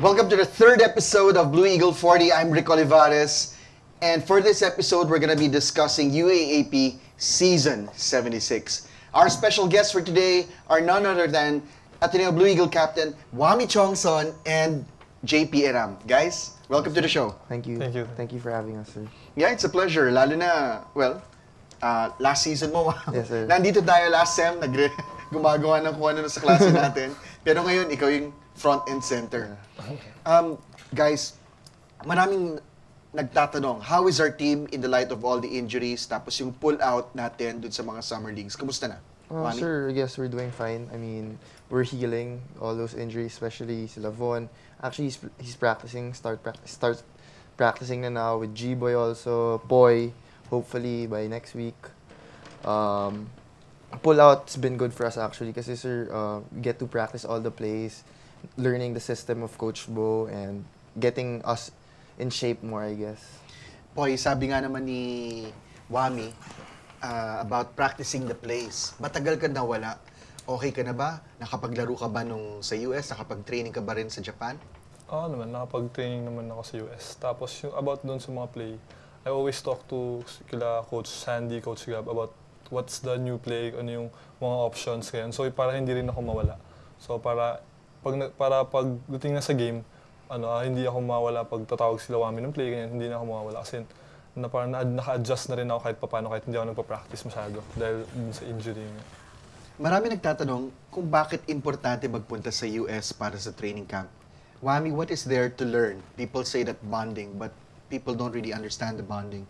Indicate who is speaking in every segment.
Speaker 1: Welcome to the third episode of Blue Eagle 40. I'm Rick Olivares. And for this episode, we're going to be discussing UAAP Season 76. Our special guests for today are none other than Ateneo Blue Eagle Captain Juami Tiongson and JP Erram. Guys, welcome to the show.
Speaker 2: Thank you.
Speaker 3: Thank you.
Speaker 2: Thank you for having us, sir.
Speaker 1: Yeah, it's a pleasure. Lalo na, last season mo.
Speaker 2: Yes, sir.
Speaker 1: Nandito tayo last sem, gumagawa ng kung ano sa klase natin. Pero ngayon, ikaw yung front and center. Guys, maraming nagtatanong, how is our team in the light of all the injuries, tapos yung pull-out natin dun sa mga summer leagues? Kamusta na? Juami?
Speaker 2: Sir, I guess we're doing fine. I mean, we're healing all those injuries, especially sila Von. Actually, he's practicing, start practicing na now with G-Boy also, Poy, hopefully by next week. Pull-out's been good for us actually kasi sir, we get to practice all the plays, learning the system of Coach Bo, and getting us in shape more, I guess.
Speaker 1: Poy, sabi nga naman ni Juami about practicing the plays. Matagal ka nawala. Okay ka na ba? Nakapaglaro ka ba nung sa US? Nakapag-training ka ba rin sa Japan?
Speaker 3: Oo naman, nakapag-training naman ako sa US. Tapos yung about doon sa mga play, I always talk to kila Coach Sandy, Coach Gab about what's the new play, ano yung mga options ngayon. So para hindi rin ako mawala. So para pagdating na sa game, hindi ako mawala pag tatawag sila Juami ng play, ganyan, hindi na ako mawala kasi parang naka-adjust na rin ako kahit paano, kahit hindi ako nagpa-practice masyado dahil sa injury niya.
Speaker 1: Marami nagtatanong kung bakit importante magpunta sa US para sa training camp. Juami, what is there to learn? People say that bonding, but people don't really understand the bonding.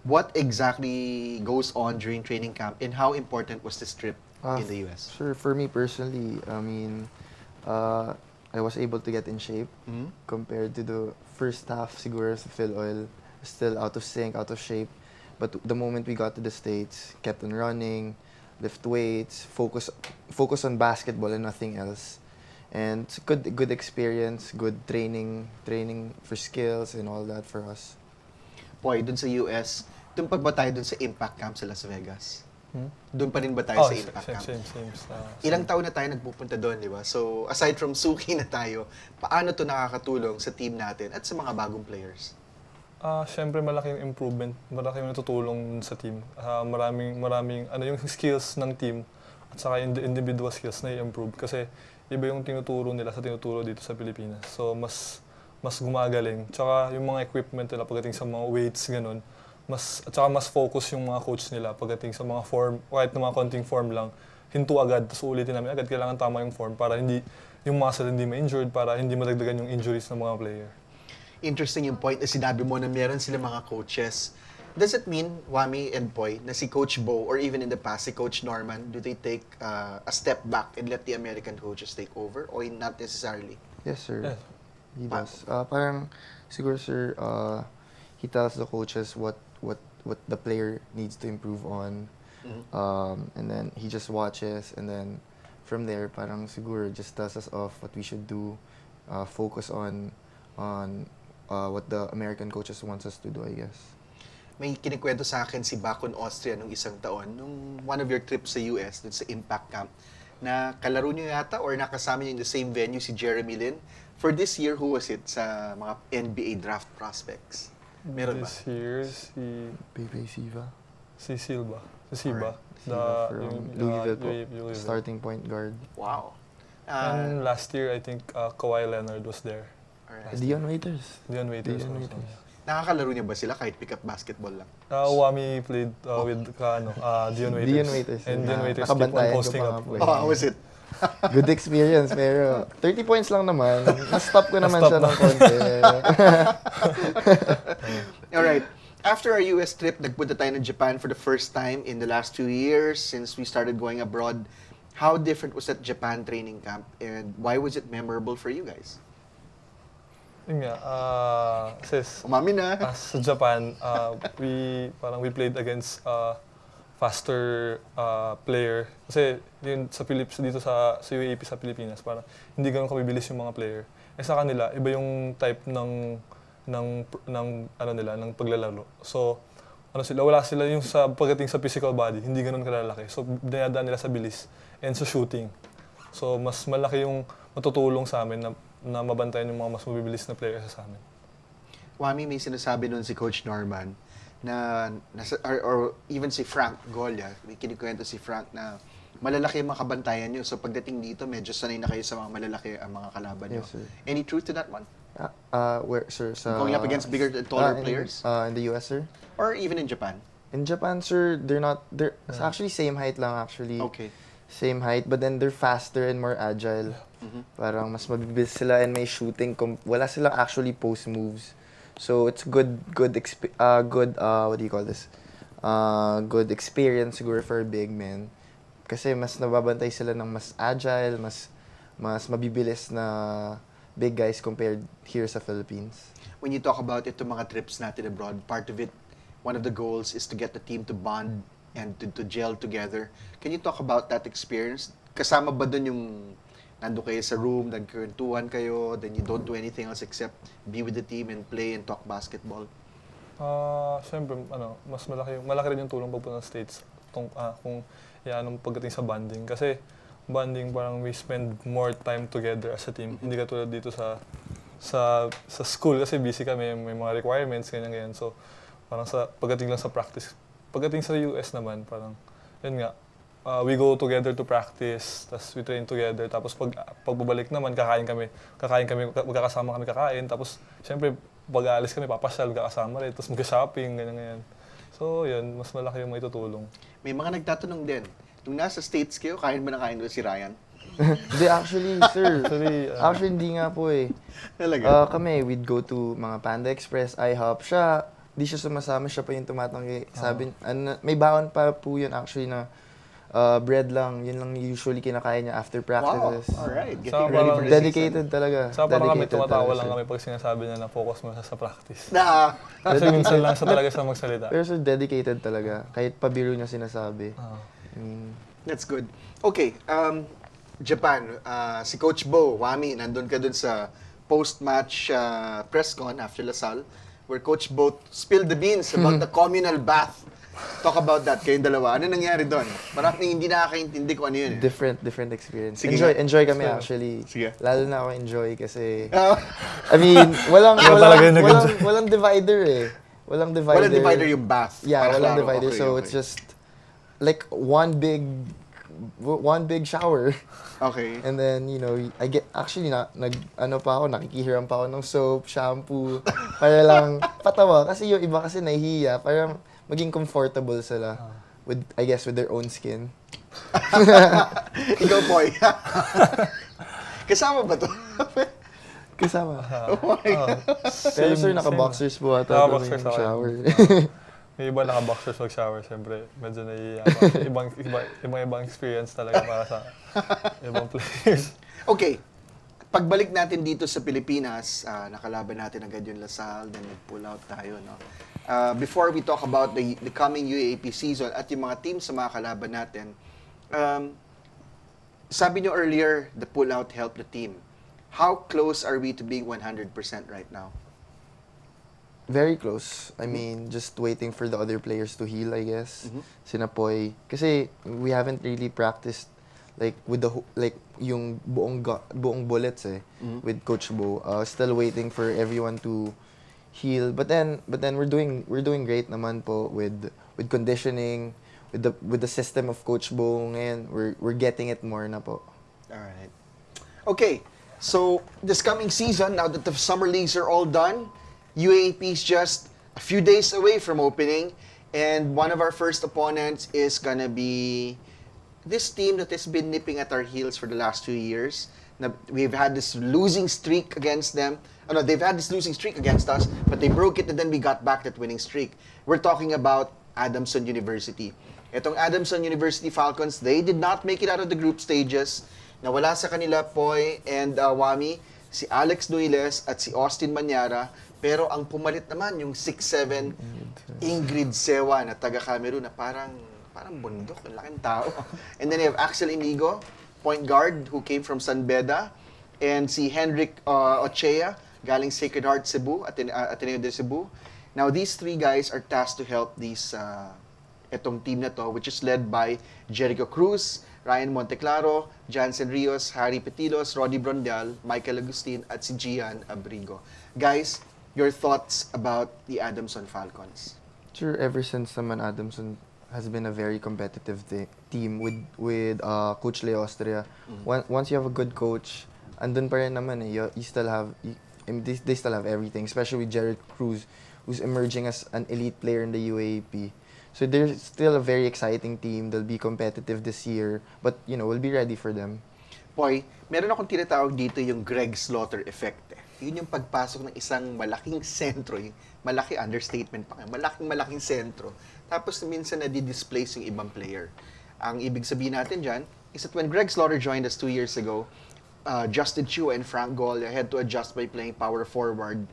Speaker 1: What exactly goes on during training camp, and how important was this trip in the US?
Speaker 2: Sure, for me personally, I mean, I was able to get in shape compared to the first half, siguro sa Phil Oil, still out of sync, out of shape. But the moment we got to the States, kept on running, lift weights, focus on basketball and nothing else. And it's a good experience, good training for skills and all that for us.
Speaker 1: Boy, dun sa US, dun pa ba tayo dun sa Impact Camp sa Las Vegas? Doon pa rin ba tayo sa Impact Camp?
Speaker 3: Same.
Speaker 1: Ilang taon na tayo nagpupunta doon, di ba? So, aside from Suki na tayo, paano to nakakatulong sa team natin at sa mga bagong players?
Speaker 3: Siyempre malaking improvement, malaking natutulong sa team. Maraming yung skills ng team at saka individual skills na i-improve kasi iba yung tinuturo nila sa tinuturo dito sa Pilipinas. So mas gumagaling. Tsaka yung mga equipment nila pagdating sa mga weights ganun, at saka mas focus yung mga coach nila pagdating sa mga form, kahit na mga konting form lang, hinto agad, tapos ulitin namin agad, kailangan tama yung form para hindi yung muscle hindi ma-injured, para hindi madagdagan yung injuries ng mga player.
Speaker 1: Interesting yung point na sinabi mo na meron sila mga coaches. Does it mean, Juami and Poy, na si Coach Bo or even in the past, si Coach Norman, do they take a step back and let the American coaches take over or not necessarily?
Speaker 2: Yes, sir.
Speaker 3: Yeah.
Speaker 2: He does. Parang siguro, sir, he tells the coaches what the player needs to improve on. And then he just watches, and then from there, parang siguro just tells us off what we should do, focus on what the American coaches wants us to do, I guess.
Speaker 1: May kinikwento sa akin si Bakon Austria nung isang taon, nung one of your trips sa US, dun sa Impact Camp, na kalaro niyo yata or nakasama niyo in the same venue si Jeremy Lin. For this year, who was it sa mga NBA draft prospects? Meron ba?
Speaker 3: This year, si
Speaker 2: Pepe Siva.
Speaker 3: Silva.
Speaker 2: Siva from Louisville po. Starting point guard.
Speaker 1: Wow.
Speaker 3: And last year, I think Kawhi Leonard was there.
Speaker 1: Alright.
Speaker 2: Dion Waiters.
Speaker 3: Dion Waiters
Speaker 2: Dion
Speaker 3: also.
Speaker 2: Waiters.
Speaker 1: Nakakalaro niya ba sila kahit pick-up basketball lang?
Speaker 3: Juami played with Dion Waiters.
Speaker 2: Dion Waiters.
Speaker 3: And Dion Waiters keep on
Speaker 2: Nakabantayan ko
Speaker 3: posting
Speaker 2: pa
Speaker 3: up.
Speaker 2: nga po eh.
Speaker 1: Oh, how was it?
Speaker 2: Good experience, pero 30 points lang naman. Na-stop ko naman
Speaker 3: Na-stop
Speaker 2: siya
Speaker 3: na.
Speaker 2: ng konti.
Speaker 1: Alright. After our US trip, nagpunta tayo ng Japan for the first time in the last 2 years since we started going abroad. How different was that Japan training camp and why was it memorable for you guys?
Speaker 3: Yun nga,
Speaker 1: Umami na.
Speaker 3: sa Japan, we played against faster player. Kasi yun, dito sa UAAP sa Pilipinas, parang hindi ganun kabibilis yung mga player. Eh sa kanila, iba yung type ng paglalaro. So, wala sila yung sa pagdating sa physical body, hindi ganun kalalaki. So, dinadaan nila sa bilis and sa shooting. So, mas malaki yung matutulong sa amin na na mabantayan yung mga mas mabibilis na players sa amin.
Speaker 1: Juami, may sinasabi nun si Coach Norman na, or even si Frank Golia, may kinikwento si Frank na malalaki ang mga kabantayan nyo. So pagdating dito, medyo sanay na kayo sa mga malalaki ang mga kalaban nyo.
Speaker 2: Yes, sir.
Speaker 1: Any truth to that one?
Speaker 2: Where, sir?
Speaker 1: Going up against bigger and taller players?
Speaker 2: In the US, sir?
Speaker 1: Or even in Japan?
Speaker 2: In Japan, sir, it's actually same height lang actually.
Speaker 1: Okay.
Speaker 2: Same height, but then they're faster and more agile. Parang mas mabibilis sila and may shooting. Wala silang actually post moves. So it's what do you call this? Good experience siguro for big men. Kasi mas nababantay sila ng mas agile, mas mabibilis na big guys compared here sa Philippines.
Speaker 1: When you talk about itong mga trips natin abroad, part of it, one of the goals is to get the team to bond and to gel together. Can you talk about that experience? Kasama ba dun yung nando kayo sa room, nagkwentuhan kayo, then you don't do anything else except be with the team and play and talk basketball?
Speaker 3: Siyempre, mas malaki rin yung tulong pagpunta ng States kung pagdating sa bonding. Kasi bonding, parang we spend more time together as a team. Hindi katulad dito sa school kasi busy kami, may mga requirements, ganyan. So, parang pagdating lang sa practice. Pagdating sa US naman, parang, yun nga, we go together to practice, tapos we train together, tapos pagbabalik naman, kakain kami, magkakasama kami kakain, tapos syempre, pag-aalis kami, papasyal, magkakasama rin, tapos mag-shopping, ganyan. So, yun, mas malaki yung maitutulong.
Speaker 1: May mga nagtatanong din, nung nasa States kayo, kain ba na kain doon si Ryan?
Speaker 2: Hindi, actually, sir. Actually, hindi nga po eh.
Speaker 1: Talaga?
Speaker 2: Kami, we'd go to mga Panda Express, IHOP. Di siya sumasama, siya pa yung tumatanggi. Sabi, may baon pa po yun actually na bread lang. Yun lang usually kinakain niya after practices.
Speaker 1: Wow, alright.
Speaker 3: So,
Speaker 1: Getting ready for the
Speaker 2: Dedicated
Speaker 1: season.
Speaker 2: talaga.
Speaker 3: Saka parang kami,
Speaker 2: Dedicated
Speaker 3: tumatawa
Speaker 2: talaga
Speaker 3: lang
Speaker 2: siya.
Speaker 3: kami pag sinasabi niya na focus mo sa practice.
Speaker 1: Kasi
Speaker 3: Kasi minsan lang siya talaga sa magsalita.
Speaker 2: Pero sir, dedicated talaga. Kahit pabiro niya sinasabi.
Speaker 1: That's good. Okay, Japan, si Coach Bo, Juami, nandun ka dun sa post-match press con after Lasal, where Coach Bo spilled the beans about the communal bath. Talk about that, kayong dalawa. Ano nangyari doon? Maraming hindi nakakaintindi kung ano yun.
Speaker 2: Different experience.
Speaker 1: Sige
Speaker 2: Enjoy kami actually.
Speaker 1: Sige.
Speaker 2: Lalo na ako enjoy kasi I mean, walang divider eh. Walang divider.
Speaker 1: Walang divider yung bath.
Speaker 2: Yeah,
Speaker 1: Para
Speaker 2: walang
Speaker 1: klaro.
Speaker 2: divider.
Speaker 1: Okay,
Speaker 2: So
Speaker 1: okay.
Speaker 2: it's just like one big shower.
Speaker 1: Okay.
Speaker 2: And then, I get, actually, nakikihiram pa ako ng soap, shampoo, para lang patawa. Kasi yung iba kasi nahihiya, para maging comfortable sila with their own skin.
Speaker 1: Ikaw, Poy. Kasama ba to?
Speaker 2: Kasama.
Speaker 1: Oh my God.
Speaker 2: Pero sir, naka-boxers po ata kami
Speaker 3: Naka-boxers
Speaker 2: yung
Speaker 3: ako.
Speaker 2: shower.
Speaker 3: May iba naka-boxers mag-shower, siyempre. Medyo naiiyak. Ibang experience talaga para sa ibang players.
Speaker 1: Okay. Pagbalik natin dito sa Pilipinas, nakalaban natin agad yung Lasal, then nag-pull out tayo, no? Before we talk about the coming UAAP season at yung mga teams sa mga kalaban natin, sabi nyo earlier, the pull-out helped the team. How close are we to being 100% right now?
Speaker 2: Very close. I mean, just waiting for the other players to heal, I guess. Sina Poy. Kasi we haven't really practiced like with yung buong bullets with Coach Bo. Still waiting for everyone to heal. But then we're doing great naman po with conditioning, with the system of Coach Bo ngayon. We're getting it more na po.
Speaker 1: All right. Okay. So, this coming season, now that the summer leagues are all done, UAAP is just a few days away from opening, and one of our first opponents is gonna be this team that has been nipping at our heels for the last 2 years. We've had this losing streak against them. They've had this losing streak against us, but they broke it and then we got back that winning streak. We're talking about Adamson University. Itong Adamson University Falcons, they did not make it out of the group stages. Nawala sa kanila, Poy and Juami, si Alex Duiles at si Austin Manyara. Pero ang pumalit naman yung 6'7" Ingrid Sewa na taga-Cameroon na parang bundok, ang laking tao. And then you have Axel Inigo, point guard, who came from San Beda. And si Henrik Ochea, galing Sacred Heart Cebu, Ateneo de Cebu. Now, these three guys are tasked to help itong team na to, which is led by Jericho Cruz, Ryan Monteclaro, Jansen Rios, Harry Petilos, Roddy Brondial, Michael Agustin, at si Gian Abrigo. Guys, your thoughts about the Adamson Falcons?
Speaker 2: Sure, ever since naman Adamson has been a very competitive team with Coach Leo Austria. Once you have a good coach, andun pa rin naman eh. You still have, they still have everything, especially with Jared Cruz, who's emerging as an elite player in the UAAP. So they're still a very exciting team. They'll be competitive this year, but we'll be ready for them.
Speaker 1: Poy, meron akong tinatawag dito yung Greg Slaughter effect. Yun yung pagpasok ng isang malaking sentro, yung malaki understatement pa kayo, malaking sentro. Tapos minsan na-displace yung ibang player. Ang ibig sabihin natin dyan is that when Greg Slaughter joined us 2 years ago, Justin Chua and Frank Golia had to adjust by playing power forward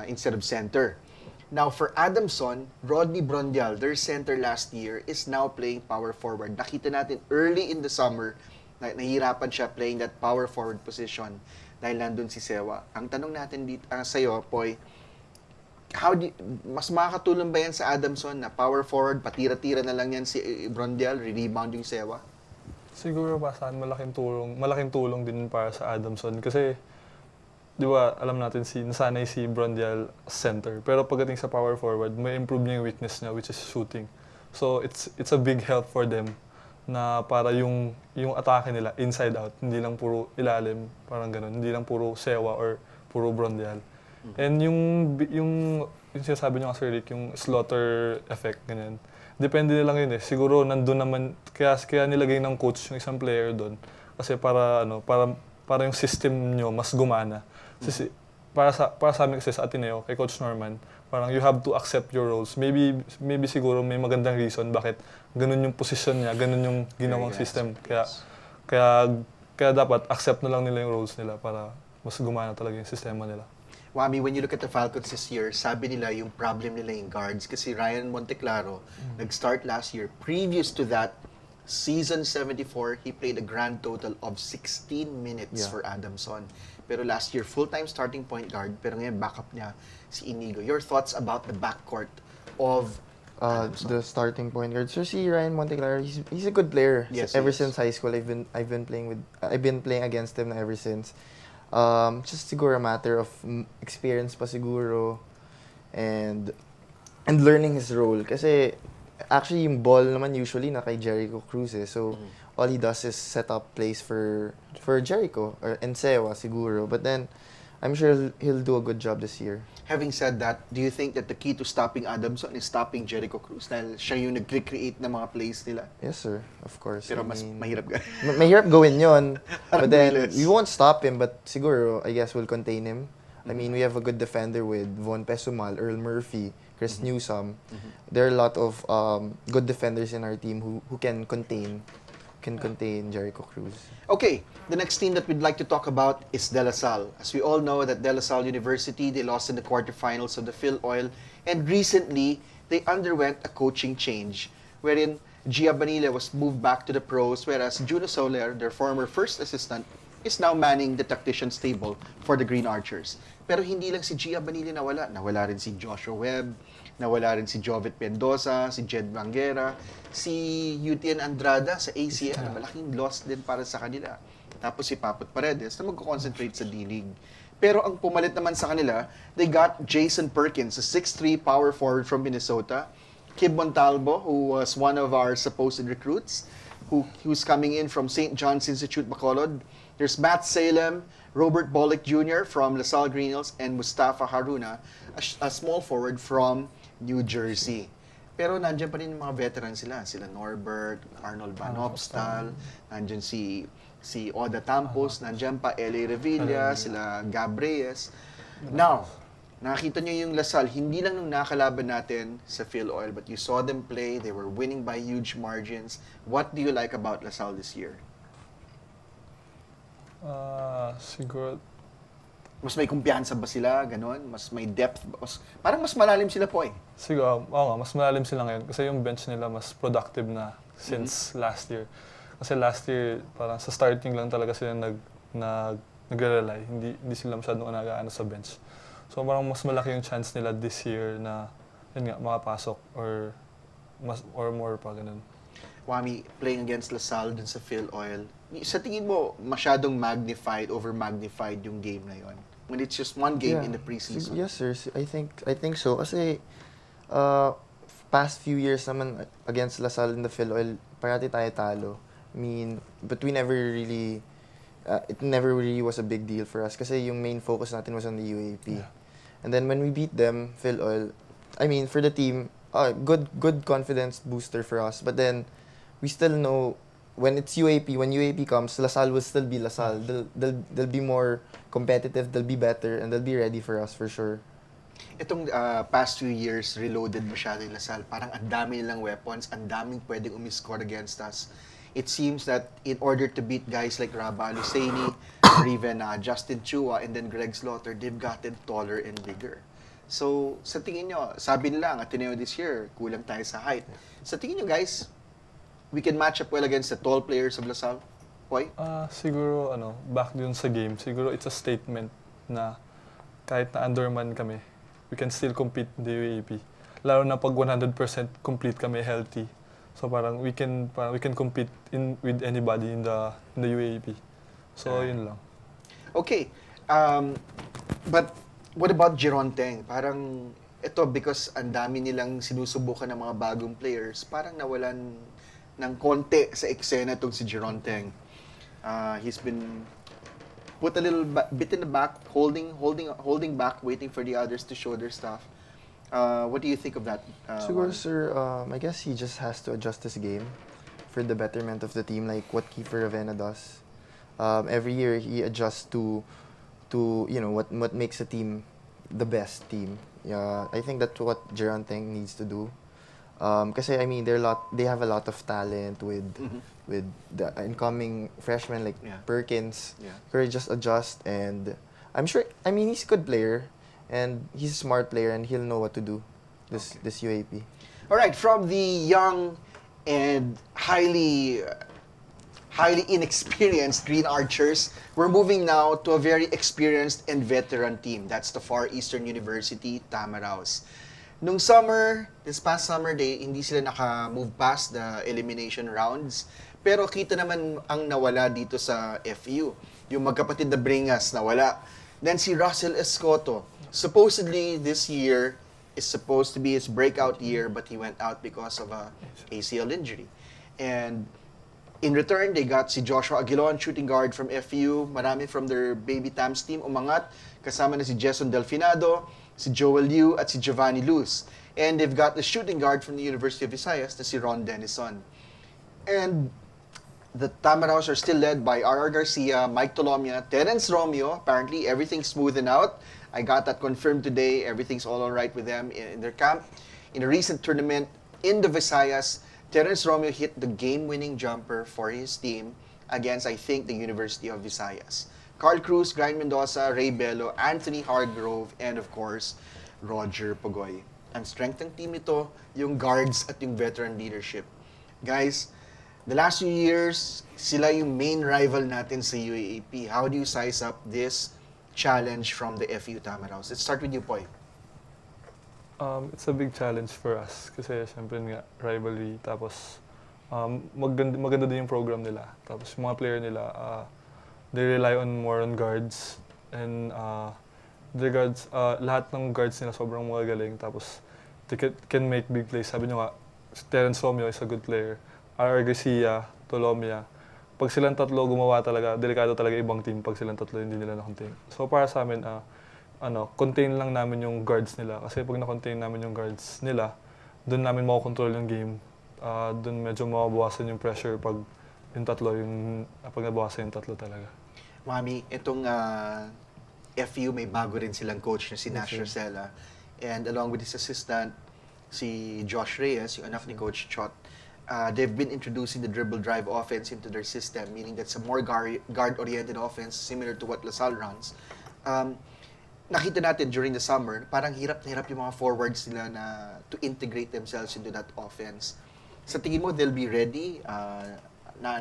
Speaker 1: instead of center. Now, for Adamson, Rodney Brondial, their center last year, is now playing power forward. Nakita natin early in the summer, nahihirapan siya playing that power forward position dahil nandun si Sewa. Ang tanong natin dito sa'yo, Poy, mas makakatulong ba yan sa Adamson na power forward, patira-tira na lang yan si Brondial, re-rebound yung Sewa?
Speaker 3: Siguro pa saan malaking tulong din para sa Adamson kasi di ba, alam natin nasanay si Brondial center. Pero pagdating sa power forward, may improve niya yung weakness niya, which is shooting. So, it's a big help for them na para yung atake nila, inside out, hindi lang puro ilalim, parang ganun. Hindi lang puro Sewa or puro Brondial. And yung sinasabi niyo nga, Sir Rick, yung slaughter effect, ganyan. Depende na lang yun eh. Siguro, nandun naman, kaya nilagay ng coach yung isang player doon. Kasi para yung system nyo mas gumana. Kasi para sa amin kasi sa Ateneo, kay Coach Norman, parang you have to accept your roles. Maybe siguro may magandang reason bakit ganun yung position niya, ganun yung ginawang system. Kaya dapat accept na lang nila yung roles nila para mas gumana talaga yung sistema nila.
Speaker 1: Juami, when you look at the Falcons this year, sabi nila yung problem nila yung guards kasi Ryan Monteclaro nag-start last year. Previous to that, season 74, he played a grand total of 16 minutes for Adamson. Pero last year, full-time starting point guard, pero ngayon backup niya si Inigo. Your thoughts about the backcourt of
Speaker 2: the starting point guard? So si Ryan Monteclaro, he's a good player.
Speaker 1: Yes,
Speaker 2: ever since high school, I've been playing against him ever since. Just siguro a matter of experience pa siguro and learning his role kasi actually yung ball naman usually na kay Jericho Cruz eh. So all he does is set up plays for Jericho and Sewa siguro. But then I'm sure he'll do a good job this year.
Speaker 1: Having said that, do you think that the key to stopping Adamson is stopping Jericho Cruz dahil siya yung nag-create ng mga plays nila?
Speaker 2: Yes, sir. Of course.
Speaker 1: Pero mas mahirap ka.
Speaker 2: Mahirap gawin yun. But then,
Speaker 1: Bilis.
Speaker 2: we won't stop him, but siguro, I guess, we'll contain him. I mean, we have a good defender with Von Pesumal, Earl Murphy, Chris Newsome. There are a lot of good defenders in our team who can contain Jericho Cruz.
Speaker 1: Okay, the next team that we'd like to talk about is De La Salle. As we all know that De La Salle University, they lost in the quarterfinals of the Phil Oil, and recently, they underwent a coaching change wherein Gia Banile was moved back to the pros, whereas Juno Soler, their former first assistant, is now manning the tactician's table for the Green Archers. Pero hindi lang si Gia Banile nawala. Nawala rin si Joshua Webb, nawala rin si Jovet Mendoza, si Jed Banguera, si Yutian Andrada sa ACL. Malaking loss din para sa kanila. Tapos si Papot Paredes na mag-concentrate sa D-League. Pero ang pumalit naman sa kanila, they got Jason Perkins, a 6'3" power forward from Minnesota. Kib Montalvo, who was one of our supposed recruits, who's coming in from St. John's Institute, Bacolod. There's Matt Salem, Robert Bollick Jr. from LaSalle Green Hills, and Mustafa Haruna, a small forward from New Jersey. Pero nandiyan pa rin yung mga veterans sila. Sila Norbert, Arnold Van Opstal, nandiyan si Oda Tampos, nandiyan pa L.A. Revilla, sila Gab Reyes. Now, nakita nyo yung LaSalle, hindi lang nung nakalaban natin sa Phil Oil, but you saw them play, they were winning by huge margins. What do you like about LaSalle this year?
Speaker 3: Siguro,
Speaker 1: Mas may kumpiyansa ba sila, ganon? Mas may depth ba? Parang mas malalim sila po eh.
Speaker 3: siguro, mas malalim sila ngayon kasi yung bench nila mas productive na since last year. Kasi last year, parang sa starting lang talaga sila nag-rely. Hindi sila masyadong nag-aano sa bench. So parang mas malaki yung chance nila this year na yun nga, makapasok or more pa, ganun.
Speaker 1: Juami playing against LaSalle dun sa Phil Oil, sa tingin mo, masyadong over-magnified yung game na yon? When it's just one game in the preseason?
Speaker 2: Yes, sir. I think so. Kasi, past few years naman against LaSalle in the Phil Oil, parati tayo talo. I mean, but we never really, it never really was a big deal for us kasi yung main focus natin was on the UAP.
Speaker 3: Yeah.
Speaker 2: And then when we beat them, Phil Oil, I mean, for the team, good confidence booster for us. But then, we still know when it's UAP, when UAP comes, LaSalle will still be LaSalle. They'll be more competitive, they'll be better, and they'll be ready for us for sure.
Speaker 1: Itong past few years, reloaded masyado yung LaSalle. Parang ang dami nilang weapons, ang daming pwedeng umiscore against us. It seems that in order to beat guys like Raba Alusaini, or even Justin Chua, and then Greg Slaughter, they've gotten taller and bigger. So, sa tingin nyo, sabi nila, Ateneo this year, kulang tayo sa height. Sa tingin nyo guys, we can match up well against the tall players of LaSalle? Why?
Speaker 3: Siguro, back dun sa game, siguro it's a statement na kahit na underman kami, we can still compete in the UAP. Lalo na pag 100% complete kami, healthy. So parang we can compete with anybody in the UAP. So yun lang.
Speaker 1: Okay. But what about Gironteng? Parang ito because ang dami nilang sinusubukan ng mga bagong players, parang nawalan ng konti sa eksena itong si Gironteng. He's been put a little bit in the back, holding back, waiting for the others to show their stuff. What do you think of that?
Speaker 2: Siguro, sir, I guess he just has to adjust his game for the betterment of the team, like what Kiefer Ravena does. Every year, he adjusts to what makes a team the best team. Yeah, I think that's what Gironteng needs to do. Kasi I mean, they have a lot of talent with the incoming freshmen like Perkins.
Speaker 1: Yeah.
Speaker 2: Could just adjust, and I'm sure. I mean, he's a good player, and he's a smart player, and he'll know what to do. This UAP.
Speaker 1: All right, from the young and highly inexperienced Green Archers, we're moving now to a very experienced and veteran team. That's the Far Eastern University Tamaraos. Nung summer, this past summer, hindi sila naka-move past the elimination rounds. Pero kita naman ang nawala dito sa FU. Yung magkapatid na Bringas, nawala. Then si Russell Escoto. Supposedly, this year is supposed to be his breakout year, but he went out because of a ACL injury. And in return, they got si Joshua Aguilon, shooting guard from FU. Marami from their Baby Tams team umangat. Kasama na si Jason Delfinado, si Joel Liu, at si Giovanni Luz. And they've got the shooting guard from the University of Visayas na si Ron Denison. And the Tamaraos are still led by R.R. Garcia, Mike Tolomia, Terence Romeo. Apparently, everything's smoothened out. I got that confirmed today. Everything's all right with them in their camp. In a recent tournament in the Visayas, Terence Romeo hit the game-winning jumper for his team against, I think, the University of Visayas. Carl Cruz, Brian Mendoza, Ray Bello, Anthony Hargrove, and of course, Roger Pogoy. Ang strength ng team nito, yung guards at yung veteran leadership. Guys, the last few years, sila yung main rival natin sa UAAP. How do you size up this challenge from the FU Tamaraos? Let's start with you, Poy.
Speaker 3: It's a big challenge for us kasi syempre nga rivalry tapos maganda din yung program nila. Tapos yung mga player nila they rely more on guards and the guards lahat ng guards nila sobrang magaling tapos they can make big plays. Sabi nyo nga Terence Romeo is a good player. R. Garcia, Tolomia. Pag silang tatlo gumawa talaga, delikado talaga ibang team pag silang tatlo hindi nila na-contain. So para sa amin contain lang namin yung guards nila. Kasi pag na-contain namin yung guards nila, doon namin makokontrol yung game. Doon medyo mabawasan yung pressure pag pag nabawasan yung tatlo talaga.
Speaker 1: Mami, itong FU may bago rin silang coach na si Nash Rosella. And along with his assistant, si Josh Reyes, yung anak ni Coach Chot, they've been introducing the dribble drive offense into their system, meaning that's a more guard-oriented offense, similar to what LaSalle runs. Nakita natin during the summer, parang hirap na hirap yung mga forwards nila to integrate themselves into that offense. Sa tingin mo, they'll be ready na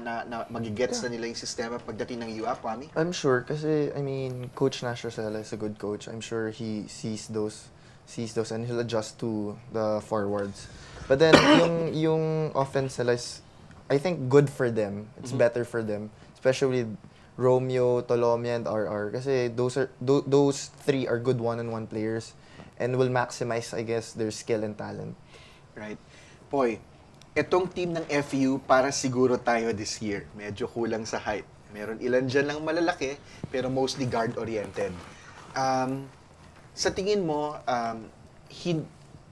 Speaker 1: magigets na nila yung sistema pagdating ng UAP, Mami?
Speaker 2: I'm sure, kasi, I mean, Coach Nash Rosella is a good coach. I'm sure he sees those and he'll adjust to the forwards. But then, yung offense nila is I think good for them. It's better for them, especially with Romeo, Tolomia, and RR. Kasi those three are good one-on-one players and will maximize, I guess, their skill and talent.
Speaker 1: Right. Poy, itong team ng FU para siguro tayo this year. Medyo kulang sa height. Meron ilan dyan lang malalaki, pero mostly guard-oriented. Sa tingin mo,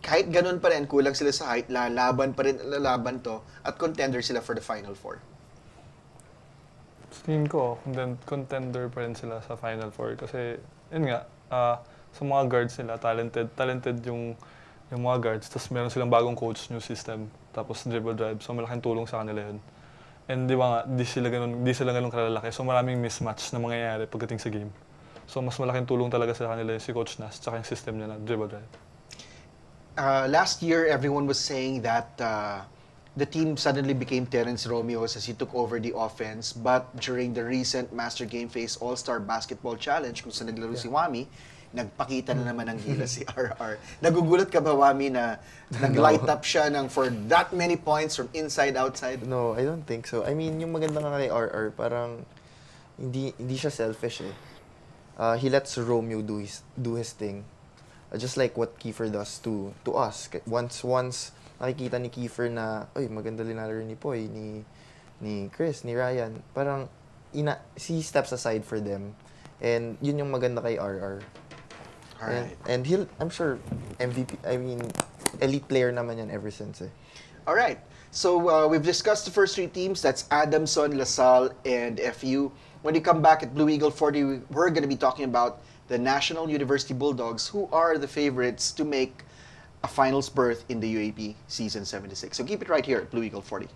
Speaker 1: kahit ganun pa rin, kulang sila sa height, lalaban pa rin, lalaban to, at contender sila for the Final Four.
Speaker 3: Tingin ko, contender pa rin sila sa Final Four kasi, yun nga, sa mga guards nila, talented yung mga guards. Tapos meron silang bagong coach, new system, tapos dribble drive. So malaking tulong sa kanila yun. And di ba nga, di sila ganun kalalaki. So maraming mismatch na mangyayari pagdating sa game. So mas malaking tulong talaga sa kanila si Coach Nas, tsaka yung system niya na dribble drive.
Speaker 1: Last year, everyone was saying that the team suddenly became Terence Romeo's as he took over the offense. But during the recent Master Game Face All-Star Basketball Challenge, kung saan naglaro si Juami, nagpakita na naman ng gila si RR. Nagugulat ka ba, Juami, na nag-light up siya for that many points from inside, outside?
Speaker 2: No, I don't think so. I mean, yung maganda nga kay RR, parang hindi siya selfish eh. He lets Romeo do his thing. Just like what Kiefer does to us. Once nakikita ni Kiefer na, oy, maganda linalaro ni Poy, ni Chris, ni Ryan, parang he steps aside for them. And yun yung maganda kay RR.
Speaker 1: Alright.
Speaker 2: And I'm sure, MVP, I mean, elite player naman yan ever since eh.
Speaker 1: Alright. So we've discussed the first three teams. That's Adamson, LaSalle, and FU. When you come back at Blue Eagle 40, we're going to be talking about the National University Bulldogs, who are the favorites to make a finals berth in the UAP Season 76. So keep it right here at Blue Eagle 40.